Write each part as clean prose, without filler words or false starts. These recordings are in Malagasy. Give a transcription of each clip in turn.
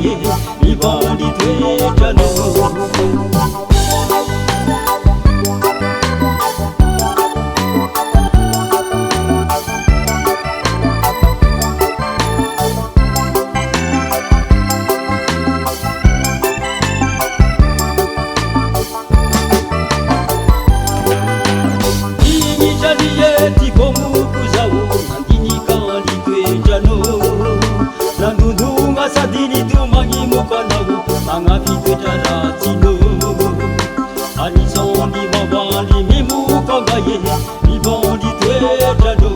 ye mivaly toetranao sadini tumangi mukanau mangafi toetraratsino anisandi mavaly mimukangaye mivaly toetrano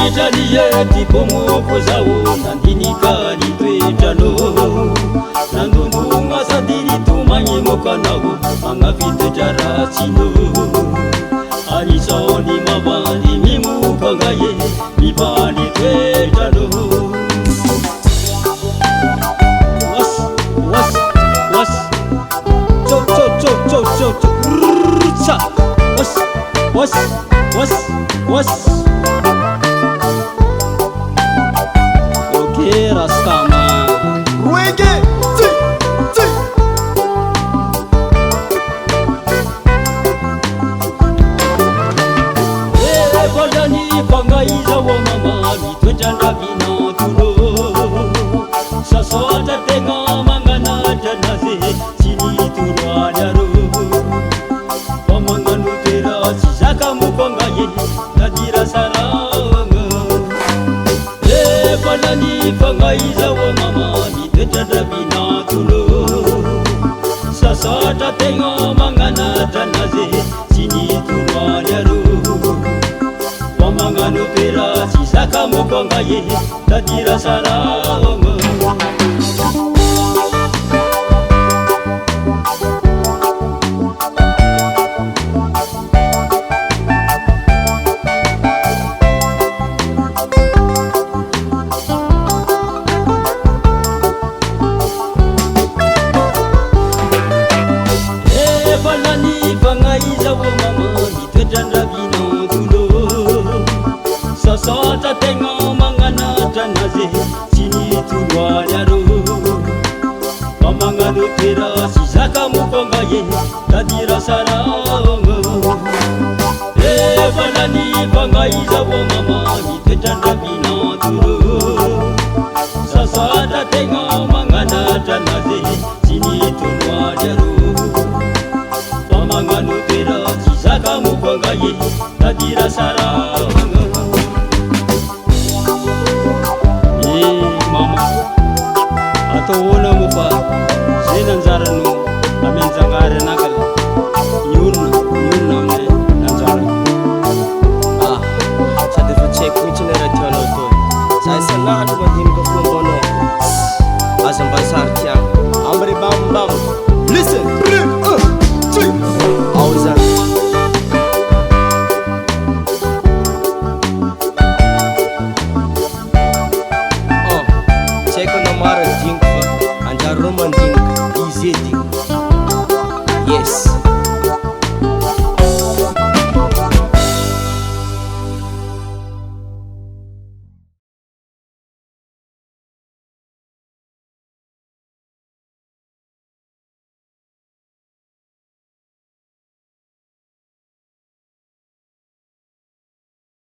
itralietiko moko zao nandinikaly toetrano nandondonga sadini tumangi mukanau mangafi toetraratsino anisandi mavaly mimukangaye mivaly toetrano What's okay, Rastama Reggae Bolani pangaiza wa mama mitwetanda vino tulo sasota tenga mangana janaze sini turwanyaro pamanganu tera sisaka mukongaye nadira saranga bolani pangaiza wa mama mitwetanda vino tulo sasota tenga mangana janaze sini turwanyaro pamanganu tera sisaka mukongaye nadira saranga balani pangaiza wa mama mitwetanda vino tulo sasota tenga mangana janaze sini turwanyaro pamanganu tera sisaka mukongaye nadira saranga balani pangaiza wa mama mitwetanda vino tulo sasota tenga mangana janaze sini turwanyaro pamanganu tera sisaka mukongaye nadira saranga mama atawona mufa